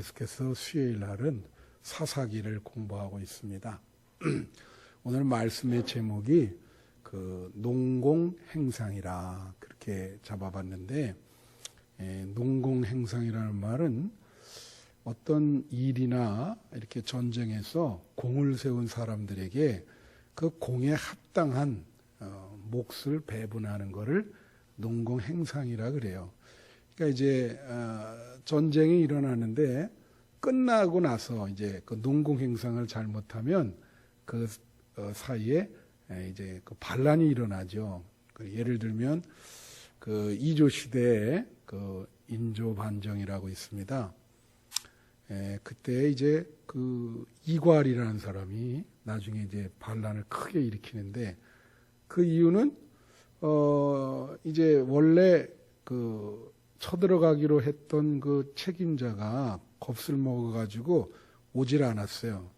계속해서 수요일 날은 사사기를 공부하고 있습니다. 오늘 말씀의 제목이 농공행상이라 그렇게 잡아봤는데, 농공행상이라는 말은 어떤 일이나 이렇게 전쟁에서 공을 세운 사람들에게 그 공에 합당한 몫을 배분하는 것을 농공행상이라 그래요. 그러니까 이제 전쟁이 일어나는데 끝나고 나서 이제 그 농공행상을 잘못하면 그 사이에 이제 그 반란이 일어나죠. 예를 들면 그 이조 시대에 그 인조 반정이라고 있습니다. 그때 이제 그 이괄이라는 사람이 나중에 이제 반란을 크게 일으키는데, 그 이유는 이제 원래 그 쳐들어가기로 했던 그 책임자가 겁을 먹어가지고 오질 않았어요.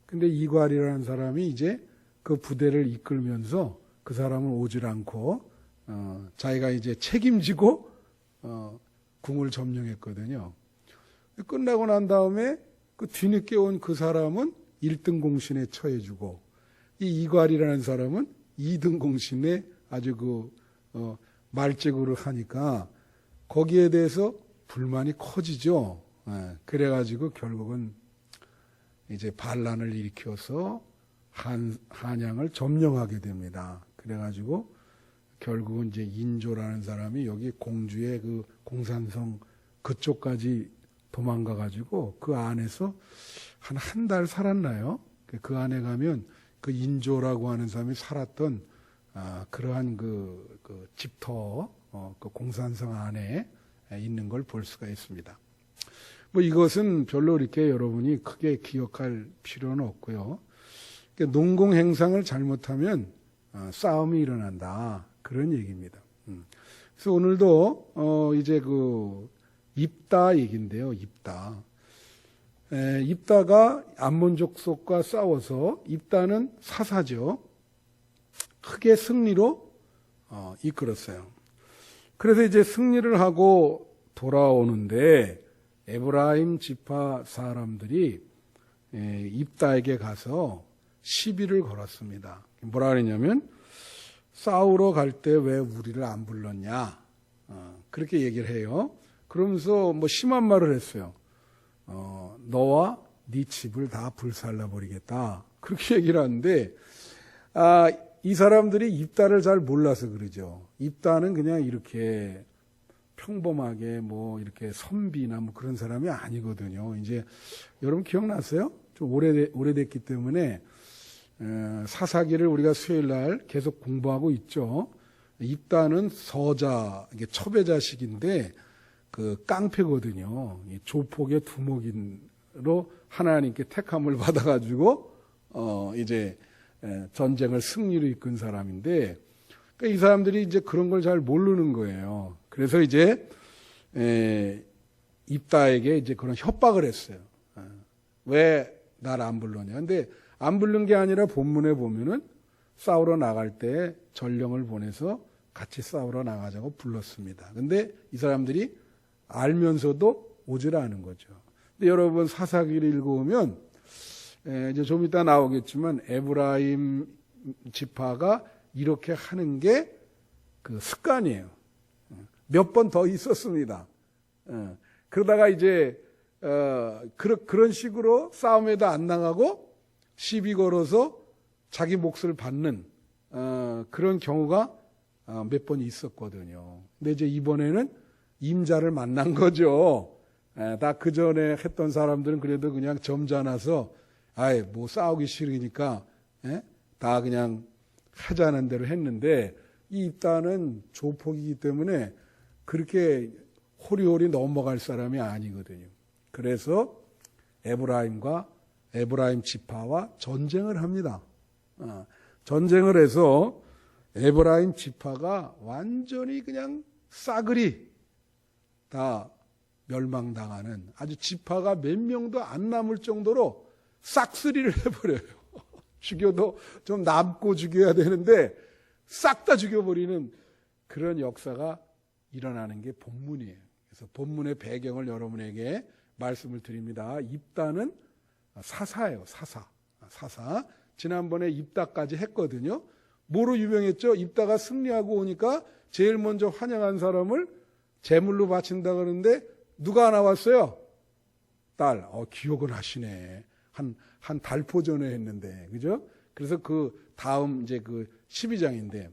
근데 이괄이라는 사람이 이제 그 부대를 이끌면서 그 사람은 오질 않고 자기가 이제 책임지고 궁을 점령했거든요. 끝나고 난 다음에 그 뒤늦게 온 그 사람은 1등 공신에 처해주고, 이 이괄이라는 사람은 2등 공신에 아주 말재구를 하니까 거기에 대해서 불만이 커지죠. 그래가지고 결국은 이제 반란을 일으켜서 한양을 점령하게 됩니다. 그래가지고 결국은 이제 인조라는 사람이 여기 공주의 그 공산성 그쪽까지 도망가가지고 그 안에서 한 달 살았나요? 그 안에 가면 그 인조라고 하는 사람이 살았던 그러한 그 집터, 그 공산성 안에 있는 걸 볼 수가 있습니다. 뭐 이것은 별로 이렇게 여러분이 크게 기억할 필요는 없고요. 농공행상을 잘못하면 싸움이 일어난다, 그런 얘기입니다. 그래서 오늘도 이제 그 입다 얘기인데요. 입다가 암몬족 속과 싸워서, 입다는 사사죠. 크게 승리로 이끌었어요. 그래서 이제 승리를 하고 돌아오는데 에브라임 지파 사람들이 입다에게 가서 시비를 걸었습니다. 뭐라 그랬냐면, 싸우러 갈 때 왜 우리를 안 불렀냐, 그렇게 얘기를 해요. 그러면서 뭐 심한 말을 했어요. 너와 네 집을 다 불살라 버리겠다, 그렇게 얘기를 하는데, 이 사람들이 입다를 잘 몰라서 그러죠. 입다는 그냥 이렇게 평범하게 뭐 이렇게 선비나 뭐 그런 사람이 아니거든요. 이제 여러분 기억나세요? 좀 오래됐기 때문에 사사기를 우리가 수요일 날 계속 공부하고 있죠. 입다는 서자, 이게 첩의 그 깡패거든요. 조폭의 두목인으로 하나님께 택함을 받아가지고 이제 전쟁을 승리로 이끈 사람인데, 그러니까 이 사람들이 이제 그런 걸 잘 모르는 거예요. 그래서 이제 입다에게 이제 그런 협박을 했어요. 왜 날 안 불렀냐. 근데 안 부른 게 아니라 본문에 보면은 싸우러 나갈 때 전령을 보내서 같이 싸우러 나가자고 불렀습니다. 근데 이 사람들이 알면서도 오질 않은 거죠. 근데 여러분 사사기를 읽어보면 이제 좀 이따 나오겠지만 에브라임 지파가 이렇게 하는 게 그 습관이에요. 몇 번 더 있었습니다. 그러다가 이제 그런 식으로 싸움에도 안 나가고 시비 걸어서 자기 몫을 받는 그런 경우가 몇 번 있었거든요. 근데 이제 이번에는 임자를 만난 거죠. 다 그 전에 했던 사람들은 그래도 그냥 점잖아서 뭐 싸우기 싫으니까 다 그냥 하자는 대로 했는데, 이 입다는 조폭이기 때문에 그렇게 호리호리 넘어갈 사람이 아니거든요. 그래서 에브라임 지파와 전쟁을 합니다. 전쟁을 해서 에브라임 지파가 완전히 그냥 싸그리 다 멸망당하는, 아주 지파가 몇 명도 안 남을 정도로 싹쓸이를 해버려요. 죽여도 좀 남고 죽여야 되는데 싹 다 죽여버리는 그런 역사가 일어나는 게 본문이에요. 그래서 본문의 배경을 여러분에게 말씀을 드립니다. 입다는 사사예요. 사사. 지난번에 입다까지 했거든요. 뭐로 유명했죠? 입다가 승리하고 오니까 제일 먼저 환영한 사람을 제물로 바친다 그러는데 누가 나왔어요? 딸. 기억을 하시네. 한 달포 전에 했는데, 그죠? 그래서 그 다음 이제 그 12장인데.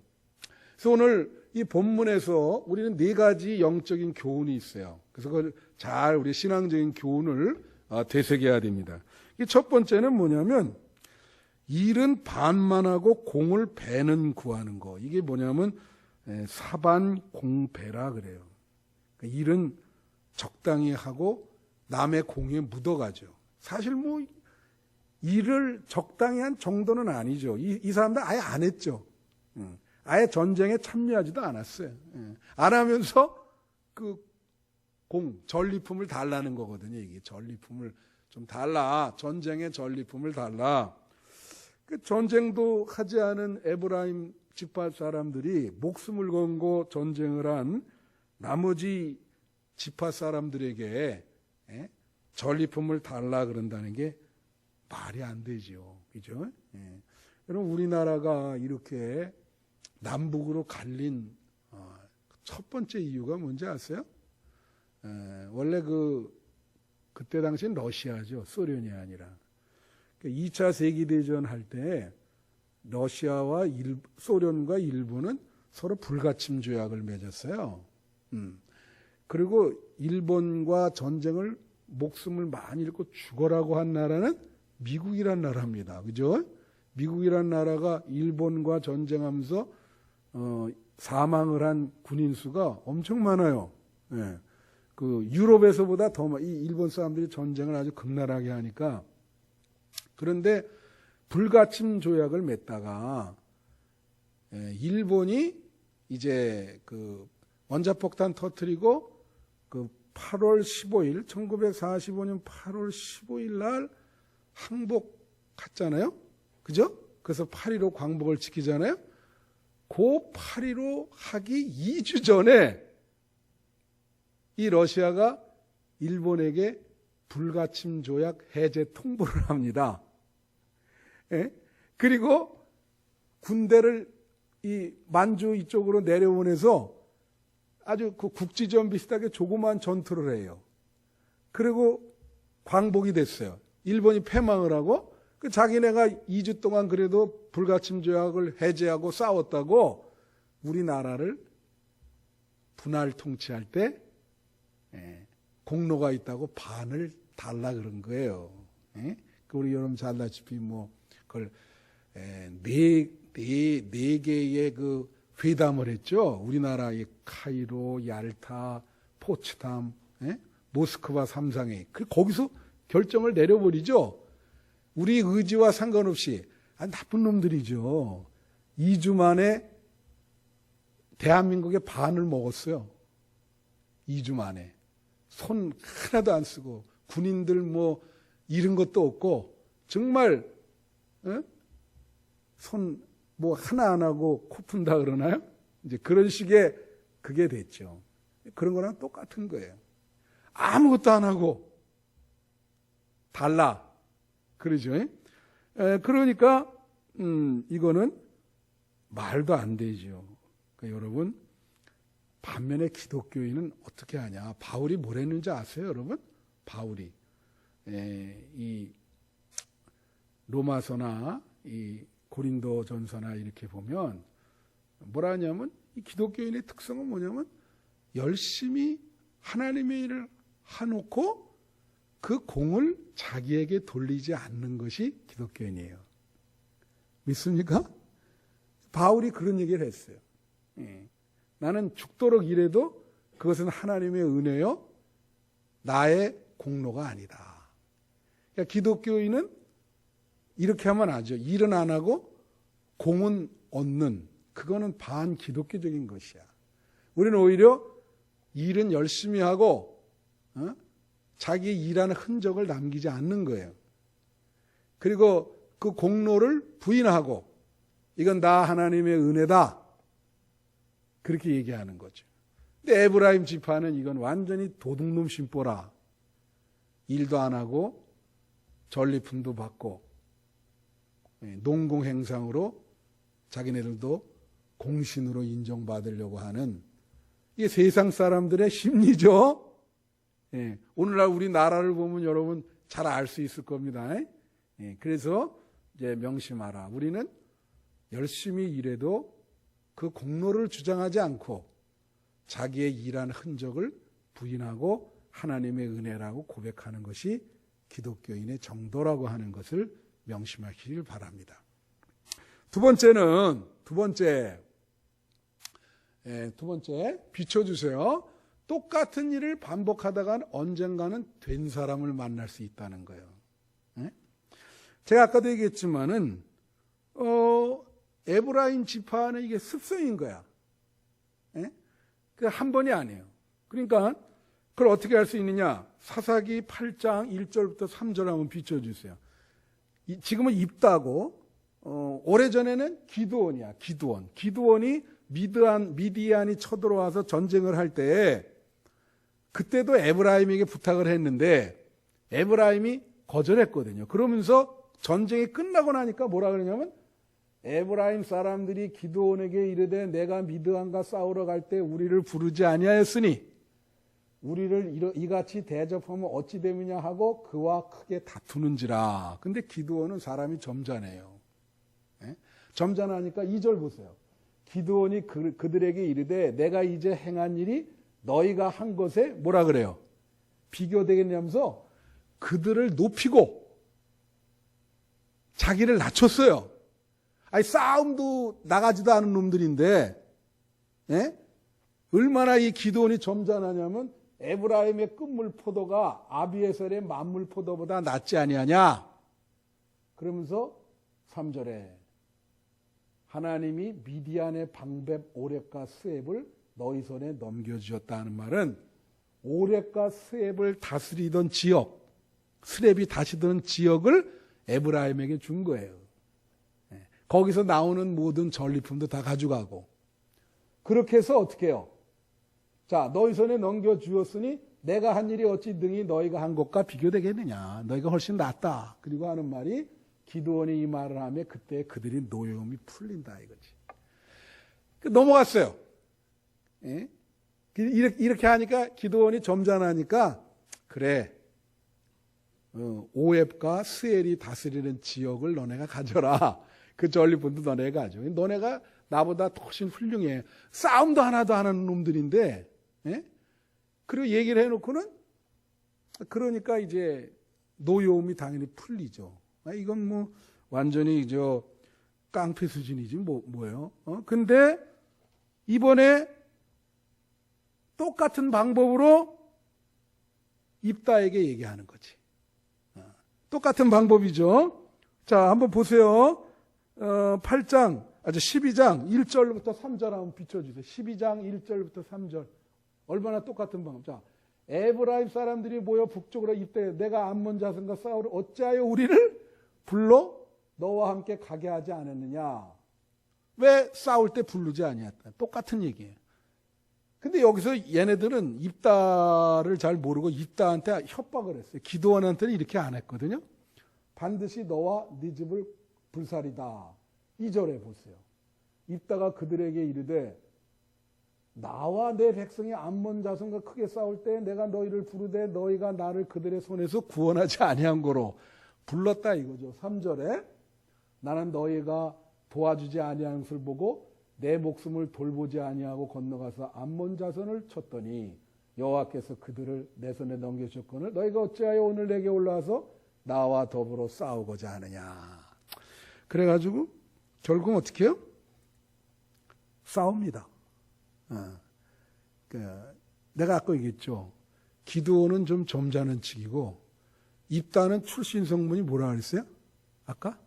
그래서 오늘 이 본문에서 우리는 4가지 영적인 교훈이 있어요. 그래서 그걸 잘 우리 신앙적인 교훈을 되새겨야 됩니다. 첫 번째는 뭐냐면, 일은 반만하고 공을 배는 구하는 거. 이게 뭐냐면 사반공배라 그래요. 그러니까 일은 적당히 하고 남의 공에 묻어가죠. 사실 뭐 일을 적당히 한 정도는 아니죠. 이 사람들 아예 안 했죠. 아예 전쟁에 참여하지도 않았어요. 안 하면서 그 전리품을 달라는 거거든요. 이게 전리품을 좀 달라. 전쟁의 전리품을 달라. 그 전쟁도 하지 않은 에브라임 지파 사람들이 목숨을 걸고 전쟁을 한 나머지 지파 사람들에게 전리품을 달라 그런다는 게 말이 안 되죠. 그죠? 여러분, 우리나라가 이렇게 남북으로 갈린 첫 번째 이유가 뭔지 아세요? 원래 그때 당시엔 러시아죠. 소련이 아니라. 2차 세계대전 할 때 러시아와 소련과 일본은 서로 불가침 조약을 맺었어요. 그리고 일본과 전쟁을 목숨을 많이 잃고 죽어라고 한 나라는 미국이란 나라입니다. 그죠? 미국이란 나라가 일본과 전쟁하면서 사망을 한 군인 수가 엄청 많아요. 그 유럽에서보다 더 이 일본 사람들이 전쟁을 아주 극렬하게 하니까. 그런데 불가침 조약을 맺다가 일본이 이제 그 원자폭탄 터뜨리고 그 8월 15일 1945년 8월 15일 날 항복 갔잖아요. 그죠? 그래서 8.15 광복을 지키잖아요. 그 8.15 하기 2주 전에 이 러시아가 일본에게 불가침 조약 해제 통보를 합니다. 그리고 군대를 이 만주 이쪽으로 내려보내서 아주 그 국지전 비슷하게 조그만 전투를 해요. 그리고 광복이 됐어요. 일본이 패망을 하고 그 자기네가 2주 동안 그래도 불가침 조약을 해제하고 싸웠다고 우리나라를 분할 통치할 때 공로가 있다고 반을 달라 그런 거예요. 우리 여러분 잘 알다시피 뭐 그걸 네 개의 그 회담을 했죠. 우리나라의 카이로, 얄타, 포츠담, 모스크바 3상회. 거기서 결정을 내려버리죠. 우리 의지와 상관없이 나쁜 놈들이죠. 2주 만에 대한민국의 반을 먹었어요. 2주 만에. 손 하나도 안 쓰고 군인들 뭐 잃은 것도 없고 정말 손 뭐 하나 안 하고 코 푼다 그러나요? 이제 그런 식의 그게 됐죠. 그런 거랑 똑같은 거예요. 아무것도 안 하고 달라 그러죠. 그러니까 이거는 말도 안 되죠. 그러니까 여러분, 반면에 기독교인은 어떻게 하냐? 바울이 뭘 했는지 아세요, 여러분? 바울이 이 로마서나 이 고린도전서나 이렇게 보면 뭐라 하냐면 이 기독교인의 특성은 뭐냐면 열심히 하나님의 일을 해놓고 그 공을 자기에게 돌리지 않는 것이 기독교인이에요. 믿습니까? 바울이 그런 얘기를 했어요. 나는 죽도록 일해도 그것은 하나님의 은혜요, 나의 공로가 아니다. 그러니까 기독교인은 이렇게 하면 안 하죠. 일은 안 하고 공은 얻는, 그거는 반기독교적인 것이야. 우리는 오히려 일은 열심히 하고 자기 일하는 흔적을 남기지 않는 거예요. 그리고 그 공로를 부인하고 이건 다 하나님의 은혜다, 그렇게 얘기하는 거죠. 근데 에브라임 지파는 이건 완전히 도둑놈 심보라. 일도 안 하고 전리품도 받고 농공행상으로 자기네들도 공신으로 인정받으려고 하는 이게 세상 사람들의 심리죠. 오늘날 우리나라를 보면 여러분 잘 알 수 있을 겁니다. 그래서 이제 명심하라. 우리는 열심히 일해도 그 공로를 주장하지 않고 자기의 일한 흔적을 부인하고 하나님의 은혜라고 고백하는 것이 기독교인의 정도라고 하는 것을 명심하시길 바랍니다. 두 번째 비춰주세요. 똑같은 일을 반복하다가 언젠가는 된 사람을 만날 수 있다는 거예요. 제가 아까도 얘기했지만은 에브라임 지파는 이게 습성인 거야. 그 한 번이 아니에요. 그러니까 그걸 어떻게 할 수 있느냐? 사사기 8장 1절부터 3절 한번 비춰주세요. 지금은 입다고 오래전에는 기드온이야. 기드온이 미디안이 쳐들어와서 전쟁을 할 때 그때도 에브라임에게 부탁을 했는데 에브라임이 거절했거든요. 그러면서 전쟁이 끝나고 나니까 뭐라 그러냐면 에브라임 사람들이 기드온에게 이르되 내가 미드안과 싸우러 갈 때 우리를 부르지 아니하였으니 우리를 이같이 대접하면 어찌 됨이냐 하고 그와 크게 다투는지라. 근데 기드온은 사람이 점잖아요. 점잖으니까 2절 보세요. 기드온이 그들에게 이르되 내가 이제 행한 일이 너희가 한 것에 뭐라 그래요? 비교되겠냐면서 그들을 높이고 자기를 낮췄어요. 아니 싸움도 나가지도 않은 놈들인데 얼마나 이 기드온이 점잖하냐면 에브라임의 끝물 포도가 아비에셀의 만물 포도보다 낫지 아니하냐. 그러면서 3절에 하나님이 미디안의 방백 오렙과 스앱을 너희 손에 넘겨주셨다는 말은 오렙과 스앱을 다스리던 지역, 스랩이 다스리던 지역을 에브라임에게 준 거예요. 거기서 나오는 모든 전리품도 다 가져가고 그렇게 해서 어떻게 해요? 자, 너희 손에 넘겨주었으니 내가 한 일이 어찌 등이 너희가 한 것과 비교되겠느냐. 너희가 훨씬 낫다. 그리고 하는 말이 기드온이 이 말을 하며 그때 그들이 노여움이 풀린다 이거지. 넘어갔어요. 이렇게 하니까 기드온이 점잖으니까 그래. 오앱과 스엘이 다스리는 지역을 너네가 가져라. 그 전리품도 너네가 가져. 너네가 나보다 훨씬 훌륭해. 싸움도 하나도 안 하는 놈들인데, 그리고 얘기를 해놓고는, 그러니까 이제 노여움이 당연히 풀리죠. 이건 뭐 완전히 깡패 수준이지 뭐예요. 근데 이번에 똑같은 방법으로 입다에게 얘기하는 거지. 똑같은 방법이죠. 자, 한번 보세요. 12장 1절부터 3절 한번 비춰주세요. 12장 1절부터 3절. 얼마나 똑같은 방법. 자, 에브라임 사람들이 모여 북쪽으로 입대 내가 암몬 자손과 싸우러 어찌하여 우리를 불러 너와 함께 가게 하지 않았느냐. 왜 싸울 때 부르지 아니었다. 똑같은 얘기예요. 근데 여기서 얘네들은 입다를 잘 모르고 입다한테 협박을 했어요. 기드온한테는 이렇게 안 했거든요. 반드시 너와 네 집을 불살이다. 2절에 보세요. 입다가 그들에게 이르되 나와 내 백성이 암몬 자손과 크게 싸울 때 내가 너희를 부르되 너희가 나를 그들의 손에서 구원하지 아니한 거로 불렀다 이거죠. 3절에 나는 너희가 도와주지 아니한 것을 보고 내 목숨을 돌보지 아니하고 건너가서 암몬 자손을 쳤더니 여호와께서 그들을 내 손에 넘겨주셨거늘 너희가 어찌하여 오늘 내게 올라와서 나와 더불어 싸우고자 하느냐. 그래가지고 결국 어떻게 해요? 싸웁니다. 내가 아까 얘기했죠. 기드온은 좀 점잖은 측이고 입다는 출신 성분이 뭐라 그랬어요? 아까?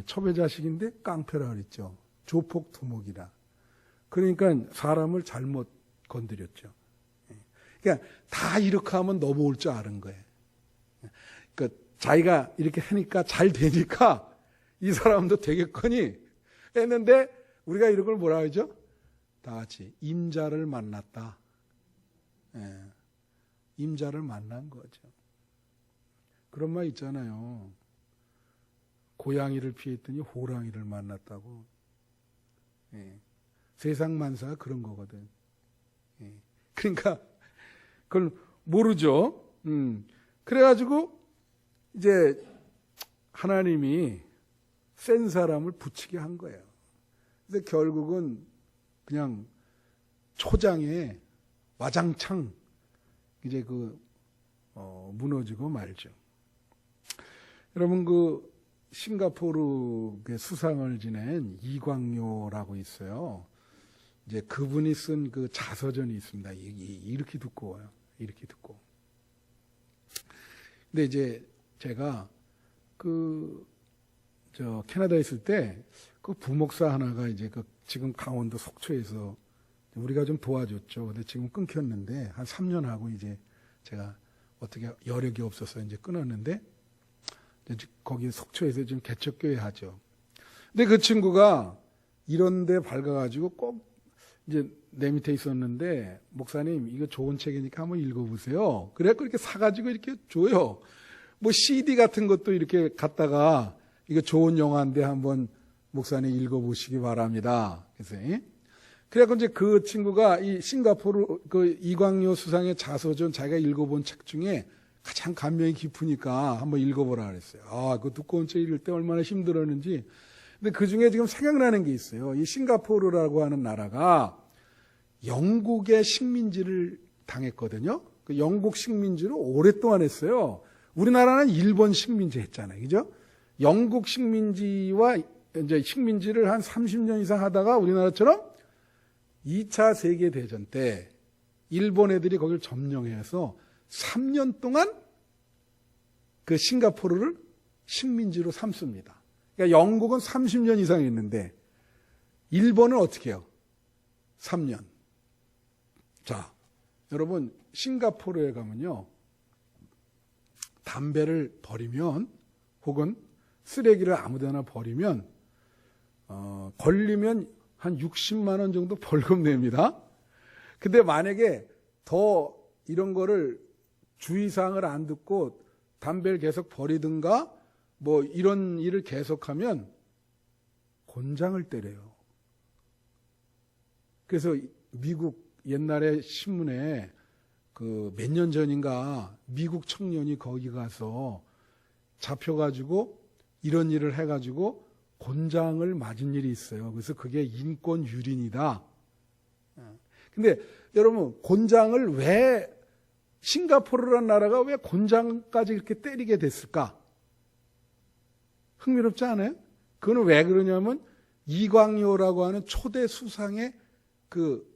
첩의 자식인데 깡패라 그랬죠. 조폭 두목이라. 그러니까 사람을 잘못 건드렸죠. 그러니까 다 이렇게 하면 넘어올 줄 아는 거예요. 그러니까 자기가 이렇게 하니까 잘 되니까 이 사람도 되겠거니 했는데 우리가 이런 걸 뭐라 하죠? 다 같이 임자를 만났다. 임자를 만난 거죠. 그런 말 있잖아요. 고양이를 피했더니 호랑이를 만났다고. 예. 세상 만사가 그런 거거든. 예. 그러니까 그걸 모르죠. 그래가지고 이제 하나님이 센 사람을 붙이게 한 거예요. 그래서 결국은 그냥 초장에 와장창 이제 무너지고 말죠. 여러분 싱가포르 수상을 지낸 이광요라고 있어요. 이제 그분이 쓴 자서전이 있습니다. 이렇게 두꺼워요. 이렇게 두꺼워. 근데 이제 제가 캐나다에 있을 때 부목사 하나가 이제 지금 강원도 속초에서 우리가 좀 도와줬죠. 근데 지금 끊겼는데 한 3년 하고 이제 제가 어떻게 여력이 없어서 이제 끊었는데 거기 속초에서 지금 개척교회 하죠. 근데 그 친구가 이런데 밝아가지고 꼭 이제 내 밑에 있었는데 목사님 이거 좋은 책이니까 한번 읽어보세요. 그래갖고 이렇게 사가지고 이렇게 줘요. 뭐 CD 같은 것도 이렇게 갖다가 이거 좋은 영화인데 한번 목사님 읽어보시기 바랍니다. 그래갖고 이제 그 친구가 이 싱가포르 이광요 수상의 자서전 자기가 읽어본 책 중에 가장 감명이 깊으니까 한번 읽어보라 그랬어요. 그 두꺼운 책 읽을 때 얼마나 힘들었는지. 근데 그 중에 지금 생각나는 게 있어요. 이 싱가포르라고 하는 나라가 영국의 식민지를 당했거든요. 그 영국 식민지를 오랫동안 했어요. 우리나라는 일본 식민지 했잖아요. 그죠? 영국 식민지와 이제 식민지를 한 30년 이상 하다가 우리나라처럼 2차 세계대전 때 일본 애들이 거기를 점령해서 3년 동안 그 싱가포르를 식민지로 삼습니다. 그러니까 영국은 30년 이상 했는데 일본은 어떻게 해요? 3년. 자, 여러분 싱가포르에 가면요. 담배를 버리면 혹은 쓰레기를 아무데나 버리면 걸리면 한 60만 원 정도 벌금 냅니다. 근데 만약에 더 이런 거를 주의사항을 안 듣고 담배를 계속 버리든가 뭐 이런 일을 계속하면 곤장을 때려요. 그래서 미국 옛날에 신문에 몇 년 전인가 미국 청년이 거기 가서 잡혀가지고 이런 일을 해가지고 곤장을 맞은 일이 있어요. 그래서 그게 인권 유린이다. 근데 여러분 곤장을 왜 싱가포르라는 나라가 왜 곤장까지 이렇게 때리게 됐을까? 흥미롭지 않아요? 그거는 왜 그러냐면 이광요라고 하는 초대 수상의 그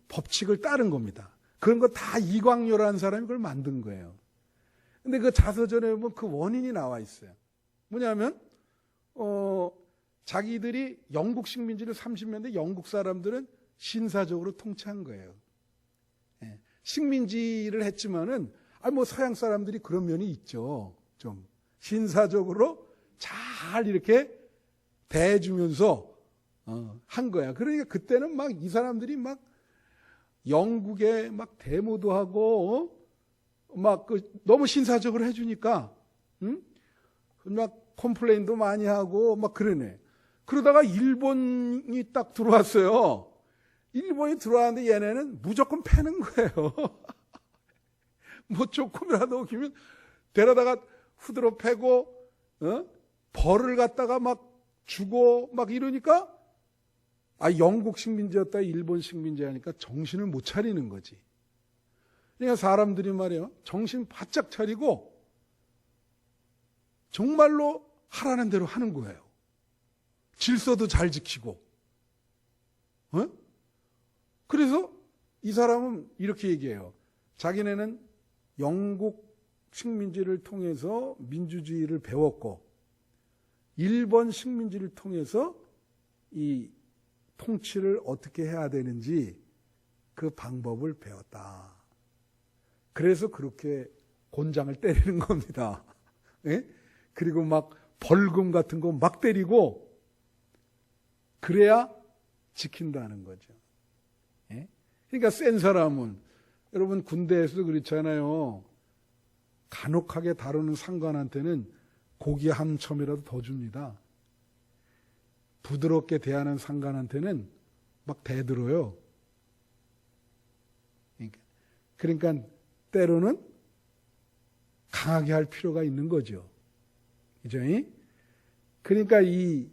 법칙을 따른 겁니다. 그런 거 다 이광요라는 사람이 그걸 만든 거예요. 근데 그 자서전에 보면 그 원인이 나와 있어요. 뭐냐면 자기들이 영국 식민지를 30년대 영국 사람들은 신사적으로 통치한 거예요. 예. 식민지를 했지만은 뭐 서양 사람들이 그런 면이 있죠. 좀 신사적으로 잘 이렇게 대해주면서 한 거야. 그러니까 그때는 막 이 사람들이 막 영국에 막 데모도 하고 막 너무 신사적으로 해주니까 막 컴플레인도 많이 하고 막 그러네. 그러다가 일본이 딱 들어왔어요. 일본이 들어왔는데 얘네는 무조건 패는 거예요. 뭐 조금이라도 오기면 데려다가 후드로 패고 벌을 갖다가 막 주고 막 이러니까 영국 식민지였다 일본 식민지 하니까 정신을 못 차리는 거지. 그러니까 사람들이 말이에요. 정신 바짝 차리고 정말로 하라는 대로 하는 거예요. 질서도 잘 지키고. 그래서 이 사람은 이렇게 얘기해요. 자기네는 영국 식민지를 통해서 민주주의를 배웠고 일본 식민지를 통해서 이 통치를 어떻게 해야 되는지 그 방법을 배웠다. 그래서 그렇게 곤장을 때리는 겁니다. 예? 그리고 막 벌금 같은 거 막 때리고 그래야 지킨다는 거죠. 예? 그러니까 센 사람은 여러분 군대에서도 그렇잖아요. 간혹하게 다루는 상관한테는 고기 한 첨이라도 더 줍니다. 부드럽게 대하는 상관한테는 막 대들어요. 그러니까 때로는 강하게 할 필요가 있는 거죠. 그죠? 그러니까 이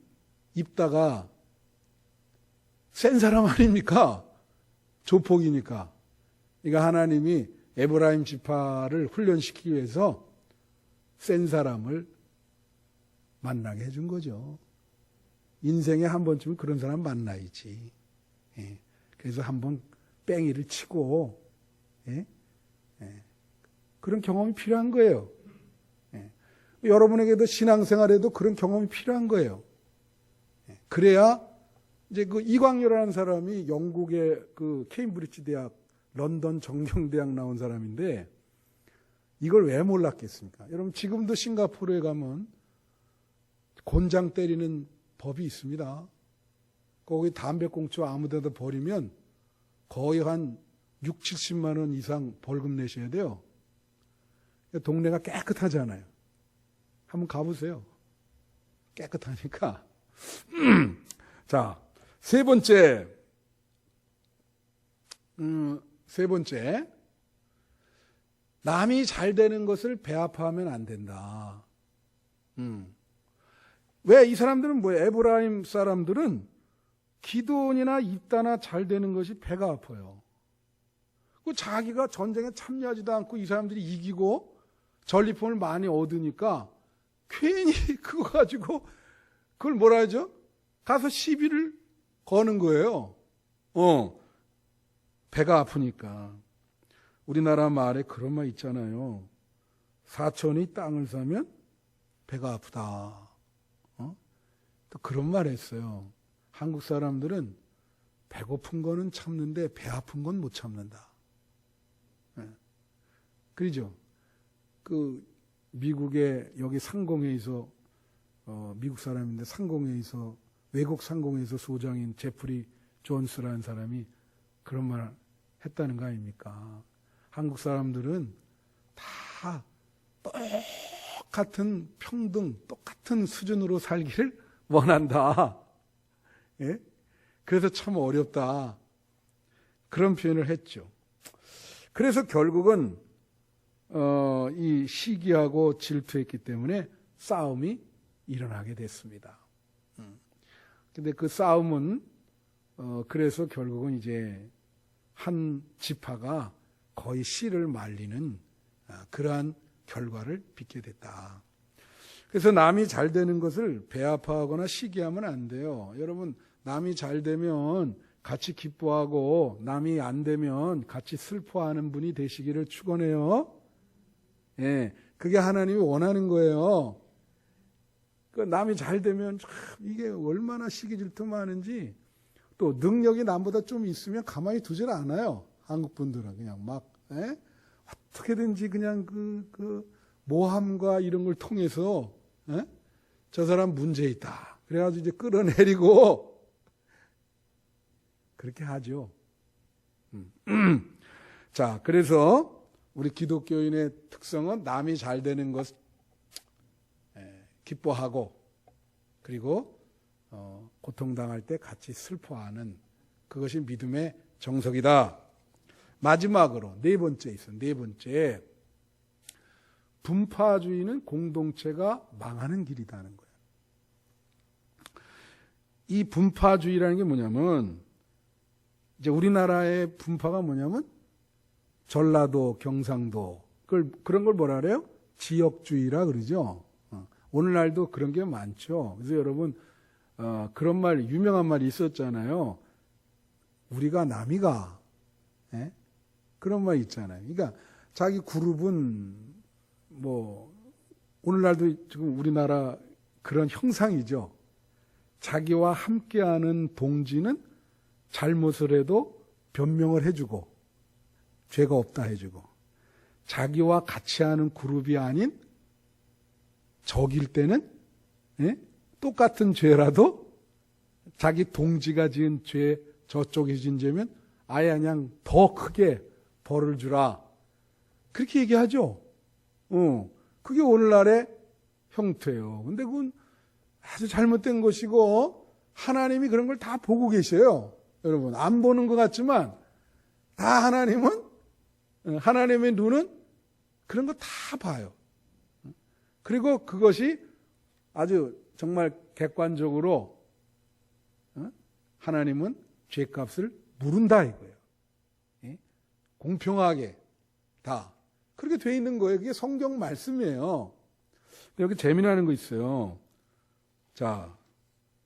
입다가 센 사람 아닙니까? 조폭이니까. 그러니까 하나님이 에브라임 지파를 훈련시키기 위해서 센 사람을 만나게 해준 거죠. 인생에 한 번쯤은 그런 사람 만나야지. 예. 그래서 한번 뺑이를 치고, 예? 예. 그런 경험이 필요한 거예요. 예. 여러분에게도 신앙생활에도 그런 경험이 필요한 거예요. 예. 그래야 이제 그 이광렬이라는 사람이 영국의 그 케임브리지 대학, 런던 정경대학 나온 사람인데 이걸 왜 몰랐겠습니까? 여러분 지금도 싱가포르에 가면 곤장 때리는 법이 있습니다. 거기 담배꽁초 아무데나 버리면 거의 한 6, 70만 원 이상 벌금 내셔야 돼요. 동네가 깨끗하잖아요. 한번 가보세요. 깨끗하니까. 자, 세 번째. 남이 잘 되는 것을 배아파하면 안 된다. 왜 이 사람들은 뭐예요? 에브라임 사람들은 기드온이나 입다나 잘 되는 것이 배가 아파요. 그 자기가 전쟁에 참여하지도 않고 이 사람들이 이기고 전리품을 많이 얻으니까 괜히 그거 가지고 그걸 뭐라 하죠? 가서 시비를 거는 거예요. 배가 아프니까. 우리나라 말에 그런 말 있잖아요. 사촌이 땅을 사면 배가 아프다. 또 그런 말 했어요. 한국 사람들은 배고픈 거는 참는데 배 아픈 건 못 참는다. 그러죠? 그 미국의 여기 상공회에서 미국 사람인데 상공회에서 외국 상공회에서 소장인 제프리 존스라는 사람이 그런 말 했다는 거 아닙니까? 한국 사람들은 다 똑같은 평등, 똑같은 수준으로 살기를 원한다. 예? 그래서 참 어렵다. 그런 표현을 했죠. 그래서 결국은 이 시기하고 질투했기 때문에 싸움이 일어나게 됐습니다. 근데 그 싸움은 그래서 결국은 이제 한 지파가 거의 씨를 말리는 그러한 결과를 빚게 됐다. 그래서 남이 잘 되는 것을 배아파하거나 시기하면 안 돼요. 여러분, 남이 잘 되면 같이 기뻐하고 남이 안 되면 같이 슬퍼하는 분이 되시기를 축원해요. 예, 그게 하나님이 원하는 거예요. 그 남이 잘 되면 참 이게 얼마나 시기 질투 많은지, 또 능력이 남보다 좀 있으면 가만히 두질 않아요. 한국 분들은 그냥 막 어떻게든지 그냥 그 모함과 이런 걸 통해서 저 사람 문제 있다. 그래가지고 이제 끌어내리고 그렇게 하죠. 자, 그래서 우리 기독교인의 특성은 남이 잘 되는 것 기뻐하고, 그리고 고통당할 때 같이 슬퍼하는 그것이 믿음의 정석이다. 마지막으로 네 번째 있어요. 네 번째, 분파주의는 공동체가 망하는 길이다는 거예요. 이 분파주의라는 게 뭐냐면, 이제 우리나라의 분파가 뭐냐면 전라도, 경상도, 그런 걸 뭐라 그래요? 지역주의라 그러죠. 오늘날도 그런 게 많죠. 그래서 여러분 그런 말, 유명한 말이 있었잖아요. 우리가 남이가, 그런 말 있잖아요. 그러니까 자기 그룹은 뭐 오늘날도 지금 우리나라 그런 형상이죠. 자기와 함께하는 동지는 잘못을 해도 변명을 해주고 죄가 없다 해주고, 자기와 같이 하는 그룹이 아닌 적일 때는 똑같은 죄라도 자기 동지가 지은 죄, 저쪽이 지은 죄면 아예 그냥 더 크게 벌을 주라. 그렇게 얘기하죠. 그게 오늘날의 형태예요. 근데 그건 아주 잘못된 것이고 하나님이 그런 걸 다 보고 계셔요. 여러분 안 보는 것 같지만 다 하나님의 눈은 그런 거 다 봐요. 그리고 그것이 아주 정말 객관적으로 하나님은 죄값을 물은다 이거예요. 공평하게 다 그렇게 돼 있는 거예요. 그게 성경 말씀이에요. 여기 재미나는 거 있어요. 자,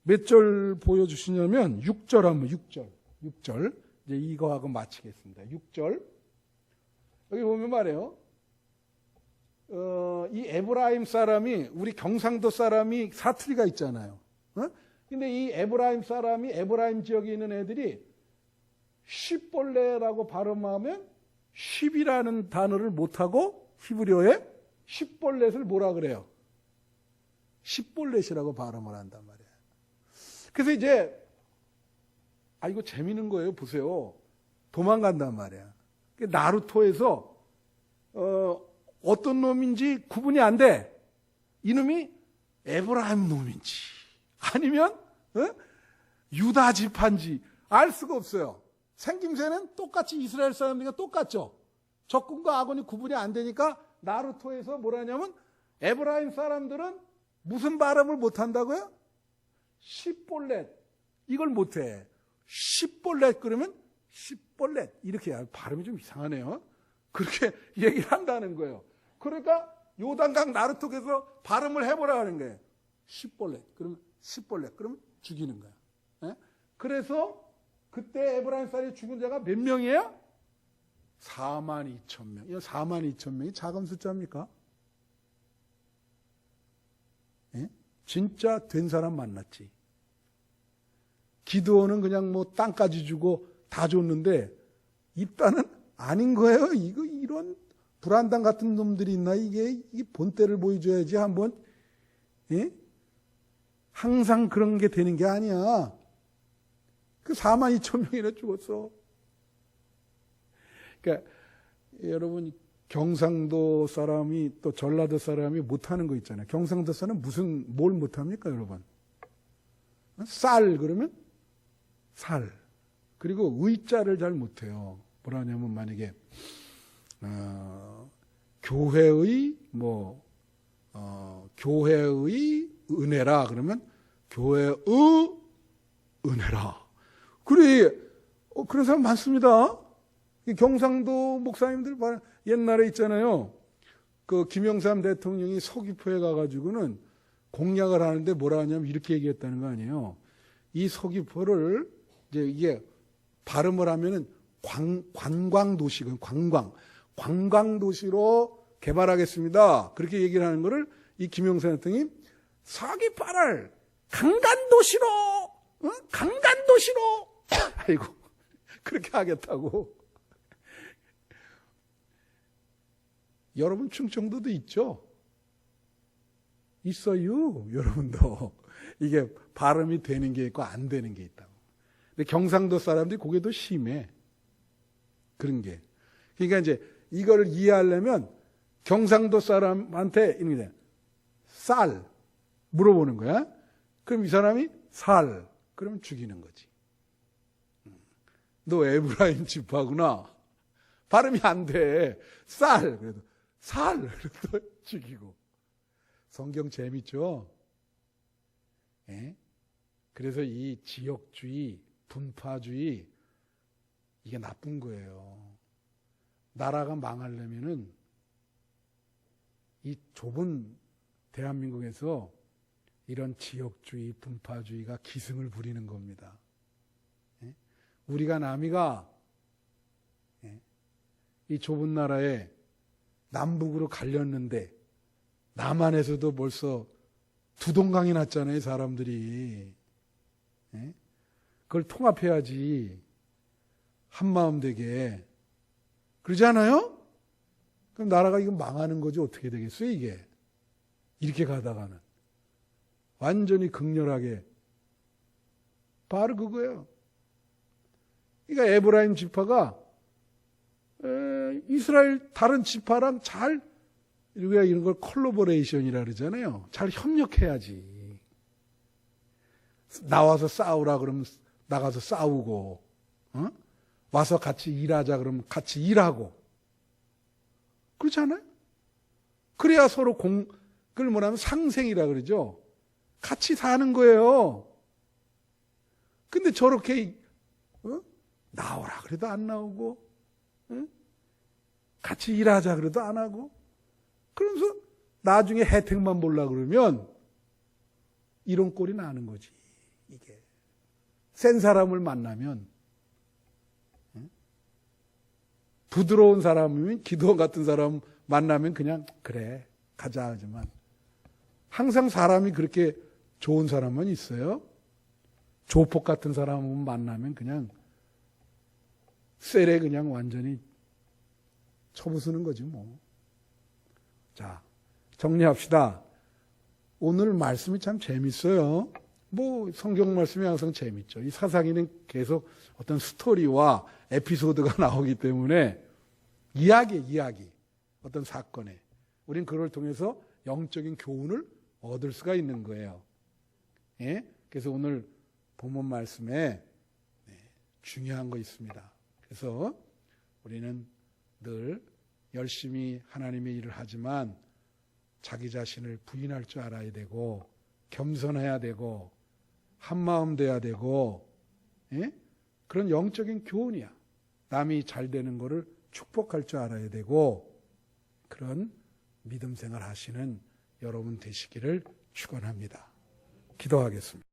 몇 절 보여주시냐면 6절 한번 6절 이제 이거하고 마치겠습니다. 6절 여기 보면 말이에요. 이 에브라임 사람이 우리 경상도 사람이 사투리가 있잖아요. 근데 이 에브라임 사람이 에브라임 지역에 있는 애들이 십벌레라고 발음하면 십이라는 단어를 못하고 히브리어에 십벌렛을 뭐라 그래요? 십벌렛이라고 발음을 한단 말이에요. 그래서 이제 이거 재밌는 거예요. 보세요. 도망간단 말이야. 나루토에서 어떤 놈인지 구분이 안 돼. 이놈이 에브라임 놈인지 아니면 유다 지파인지 알 수가 없어요. 생김새는 똑같이 이스라엘 사람들과 똑같죠. 적군과 악원이 구분이 안 되니까 나루토에서 뭐라냐면 에브라임 사람들은 무슨 발음을 못한다고요? 십볼렛 이걸 못해. 십볼렛 그러면 십볼렛 이렇게 발음이 좀 이상하네요. 그렇게 얘기를 한다는 거예요. 그러니까 요단강 나루토에서 발음을 해보라 하는 거예요. 십볼렛 그러면 십볼렛 그러면 죽이는 거야. 그래서 그때 에브라임 사람이 죽은 자가 몇 명이에요? 42,000명. 이 42,000명이 작은 숫자입니까? 진짜 된 사람 만났지. 기드온은 그냥 뭐 땅까지 주고 다 줬는데 입단은 아닌 거예요. 이런 불안당 같은 놈들이 있나? 이게 본때를 보여줘야지 한번. 항상 그런 게 되는 게 아니야. 그 42,000명이나 죽었어. 그러니까 여러분 경상도 사람이 또 전라도 사람이 못하는 거 있잖아요. 경상도 사람은 뭘 못합니까, 여러분? 쌀 그러면 살. 그리고 의자를 잘 못해요. 뭐라냐면 만약에 교회의 교회의 은혜라 그러면 교회의 은혜라. 그래 그런 사람 많습니다. 경상도 목사님들 옛날에 있잖아요. 그 김영삼 대통령이 서귀포에 가가지고는 공약을 하는데 뭐라 하냐면 이렇게 얘기했다는 거 아니에요. 이 서귀포를 이제 이게 발음을 하면은 관광도시건 관광도시로 개발하겠습니다. 그렇게 얘기를 하는 거를 이 김영삼 대통령이 서귀포를 강간도시로 아이고 그렇게 하겠다고. 여러분 충청도도 있죠? 있어요. 여러분도. 이게 발음이 되는 게 있고 안 되는 게 있다고. 근데 경상도 사람들이 그게 더 심해. 그런 게. 그러니까 이제 이거를 이해하려면 경상도 사람한테 이렇게 쌀 물어보는 거야. 그럼 이 사람이 살. 그러면 죽이는 거지. 너 에브라임 지파구나. 발음이 안 돼. 쌀. 그래도 살. 그래도 죽이고. 성경 재밌죠? 그래서 이 지역주의, 분파주의 이게 나쁜 거예요. 나라가 망하려면은 이 좁은 대한민국에서 이런 지역주의, 분파주의가 기승을 부리는 겁니다. 우리가 남이가 이 좁은 나라에 남북으로 갈렸는데 남한에서도 벌써 두동강이 났잖아요, 사람들이. 그걸 통합해야지. 한마음 되게. 그러지 않아요? 그럼 나라가 이거 망하는 거지 어떻게 되겠어요, 이게? 이렇게 가다가는. 완전히 극렬하게. 바로 그거예요. 그러니까 에브라임 지파가 이스라엘 다른 지파랑 잘, 우리가 이런 걸 콜라보레이션이라 그러잖아요. 잘 협력해야지. 나와서 싸우라 그러면 나가서 싸우고, 와서 같이 일하자 그러면 같이 일하고. 그렇잖아요? 그래야 서로 그걸 뭐냐면 상생이라 그러죠. 같이 사는 거예요. 근데 저렇게, 나오라 그래도 안 나오고, 같이 일하자 그래도 안 하고, 그러면서 나중에 혜택만 보려고 그러면 이런 꼴이 나는 거지, 이게. 센 사람을 만나면, 부드러운 사람이면 기도원 같은 사람 만나면 그냥 그래 가자 하지만 항상 사람이 그렇게 좋은 사람은 있어요? 조폭 같은 사람은 만나면 그냥 셀에 그냥 완전히 쳐부수는 거지 뭐. 자, 정리합시다. 오늘 말씀이 참 재밌어요. 뭐 성경 말씀이 항상 재밌죠. 이 사사기는 계속 어떤 스토리와 에피소드가 나오기 때문에 이야기 어떤 사건에 우린 그걸 통해서 영적인 교훈을 얻을 수가 있는 거예요. 예? 그래서 오늘 본문 말씀에 중요한 거 있습니다. 그래서 우리는 늘 열심히 하나님의 일을 하지만 자기 자신을 부인할 줄 알아야 되고 겸손해야 되고 한마음 돼야 되고, 예? 그런 영적인 교훈이야. 남이 잘 되는 거를 축복할 줄 알아야 되고 그런 믿음 생활 하시는 여러분 되시기를 축원합니다. 기도하겠습니다.